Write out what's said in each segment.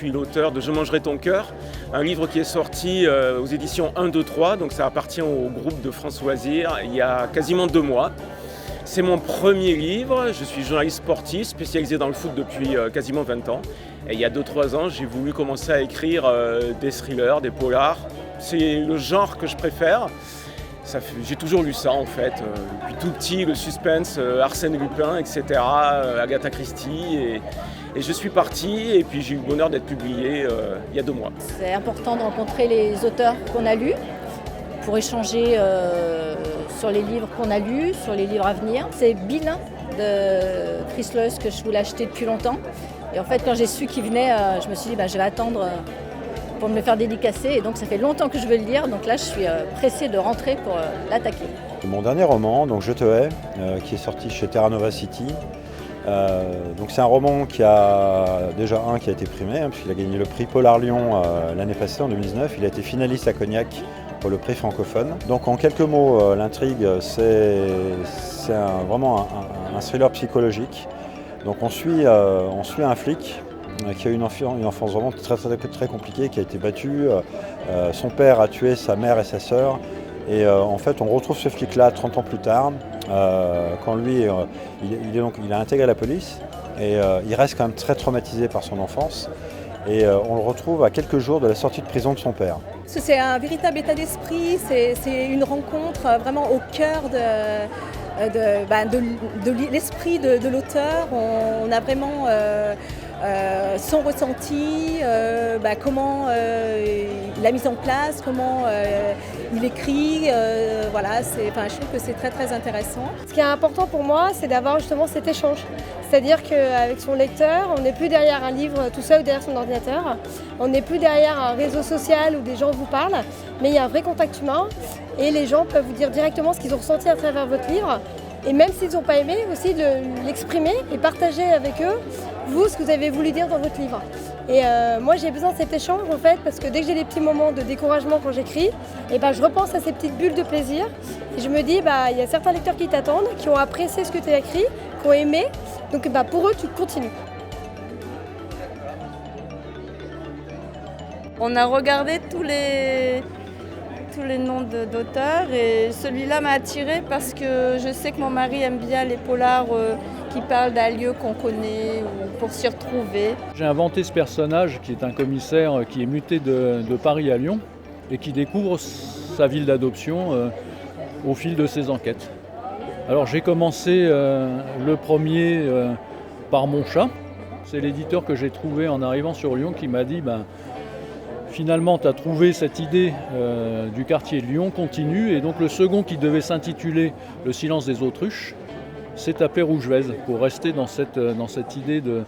suis l'auteur de Je mangerai ton cœur, un livre qui est sorti aux éditions 1, 2, 3, donc ça appartient au groupe de France Loisirs il y a quasiment 2 mois. C'est mon premier livre, je suis journaliste sportif spécialisé dans le foot depuis quasiment 20 ans. Et il y a 2-3 ans, j'ai voulu commencer à écrire des thrillers, des polars. C'est le genre que je préfère. J'ai toujours lu ça en fait, depuis tout petit, le suspense, Arsène Lupin, etc., Agatha Christie. Et je suis parti et puis j'ai eu le bonheur d'être publié il y a 2 mois. C'est important de rencontrer les auteurs qu'on a lus pour échanger sur les livres qu'on a lus, sur les livres à venir. C'est Bill de Chris Lois que je voulais acheter depuis longtemps. Et en fait, quand j'ai su qu'il venait, je me suis dit je vais attendre pour me le faire dédicacer. Et donc ça fait longtemps que je veux le lire. Donc là, je suis pressée de rentrer pour l'attaquer. Mon dernier roman, donc Je te hais, qui est sorti chez Terra Nova City. Donc c'est un roman qui a déjà qui a été primé, puisqu'il a gagné le prix Polar Lyon l'année passée, en 2019. Il a été finaliste à Cognac pour le prix francophone. Donc en quelques mots, l'intrigue, c'est vraiment un thriller psychologique. Donc on suit un flic qui a eu une enfance vraiment très compliquée, qui a été battu. Son père a tué sa mère et sa sœur. Et en fait, on retrouve ce flic-là 30 ans plus tard, quand lui, il a intégré la police. Et il reste quand même très traumatisé par son enfance. Et on le retrouve à quelques jours de la sortie de prison de son père. C'est un véritable état d'esprit, c'est une rencontre vraiment au cœur de l'esprit de l'auteur. On a vraiment son ressenti, comment il a mis en place, comment il écrit. Je trouve que c'est très très intéressant. Ce qui est important pour moi, c'est d'avoir justement cet échange. C'est-à-dire qu'avec son lecteur, on n'est plus derrière un livre tout seul ou derrière son ordinateur. On n'est plus derrière un réseau social où des gens vous parlent, mais il y a un vrai contact humain et les gens peuvent vous dire directement ce qu'ils ont ressenti à travers votre livre. Et même s'ils n'ont pas aimé, aussi de l'exprimer et partager avec eux, vous, ce que vous avez voulu dire dans votre livre. Et moi, j'ai besoin de cet échange, en fait, parce que dès que j'ai des petits moments de découragement quand j'écris, je repense à ces petites bulles de plaisir. Et je me dis, il y a certains lecteurs qui t'attendent, qui ont apprécié ce que tu as écrit, qui ont aimé. Donc pour eux, tu continues. On a regardé tous les noms d'auteurs et celui-là m'a attirée parce que je sais que mon mari aime bien les polars qui parlent d'un lieu qu'on connaît ou pour s'y retrouver. J'ai inventé ce personnage qui est un commissaire qui est muté de Paris à Lyon et qui découvre sa ville d'adoption au fil de ses enquêtes. Alors j'ai commencé le premier par mon chat. C'est l'éditeur que j'ai trouvé en arrivant sur Lyon qui m'a dit finalement, tu as trouvé cette idée du quartier de Lyon, continue. Et donc le second qui devait s'intituler Le silence des autruches, s'est appelé Rougevez, pour rester dans cette idée de...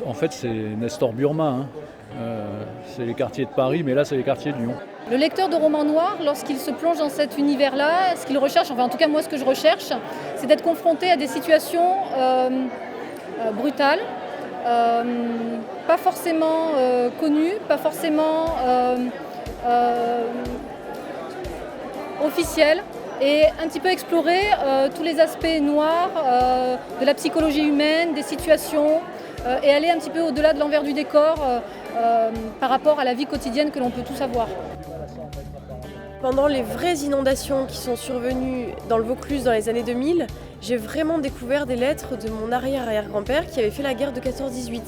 en fait, c'est Nestor Burma, c'est les quartiers de Paris, mais là, c'est les quartiers de Lyon. Le lecteur de romans noirs, lorsqu'il se plonge dans cet univers-là, ce qu'il recherche, en tout cas moi ce que je recherche, c'est d'être confronté à des situations brutales, pas forcément connues, pas forcément officielles, et un petit peu explorer tous les aspects noirs de la psychologie humaine, des situations, et aller un petit peu au-delà de l'envers du décor par rapport à la vie quotidienne que l'on peut tous avoir. Pendant les vraies inondations qui sont survenues dans le Vaucluse dans les années 2000, j'ai vraiment découvert des lettres de mon arrière-arrière-grand-père qui avait fait la guerre de 14-18.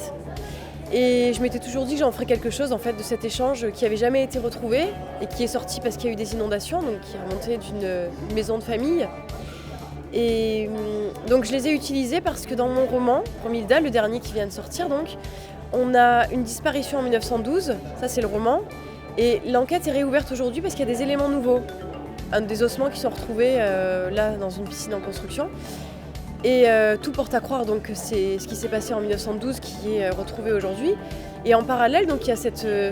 Et je m'étais toujours dit que j'en ferais quelque chose en fait, de cet échange qui n'avait jamais été retrouvé et qui est sorti parce qu'il y a eu des inondations, donc qui remontait d'une maison de famille. Et donc je les ai utilisés parce que dans mon roman, Romilda, le dernier qui vient de sortir, donc, on a une disparition en 1912, ça c'est le roman, et l'enquête est réouverte aujourd'hui parce qu'il y a des éléments nouveaux. Des ossements qui sont retrouvés là dans une piscine en construction. Et tout porte à croire donc que c'est ce qui s'est passé en 1912 qui est retrouvé aujourd'hui. Et en parallèle, donc, il y a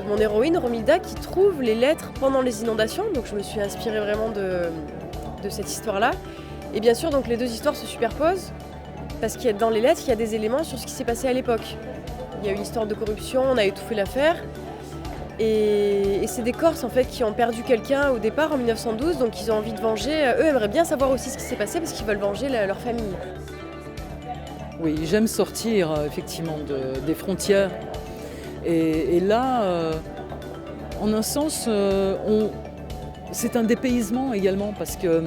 mon héroïne, Romilda, qui trouve les lettres pendant les inondations. Donc je me suis inspirée vraiment de cette histoire-là. Et bien sûr, donc, les deux histoires se superposent parce qu'il y a dans les lettres, il y a des éléments sur ce qui s'est passé à l'époque. Il y a une histoire de corruption, on a étouffé l'affaire. Et c'est des Corses en fait qui ont perdu quelqu'un au départ en 1912, donc ils ont envie de venger. Eux aimeraient bien savoir aussi ce qui s'est passé parce qu'ils veulent venger leur famille. Oui, j'aime sortir effectivement des frontières Et là, en un sens, c'est un dépaysement également parce que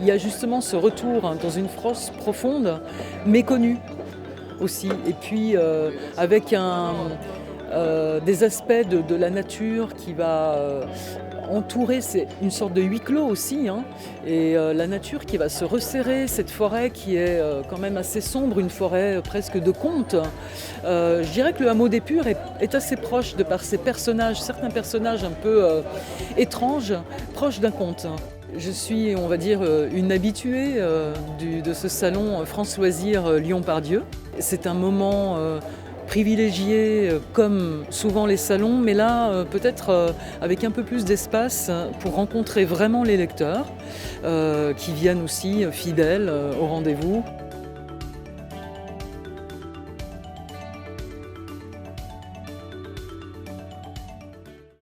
il y a justement ce retour dans une France profonde, méconnue aussi. Et puis avec des aspects de la nature qui va entourer, c'est une sorte de huis clos aussi, hein, et la nature qui va se resserrer, cette forêt qui est quand même assez sombre, une forêt presque de conte. Je dirais que le hameau des Purs est assez proche de par ses personnages, certains personnages un peu étranges, proches d'un conte. Je suis, on va dire, une habituée de ce salon France Loisirs Lyon-Part-Dieu. C'est un moment privilégié comme souvent les salons, mais là peut-être avec un peu plus d'espace pour rencontrer vraiment les lecteurs qui viennent aussi fidèles au rendez-vous.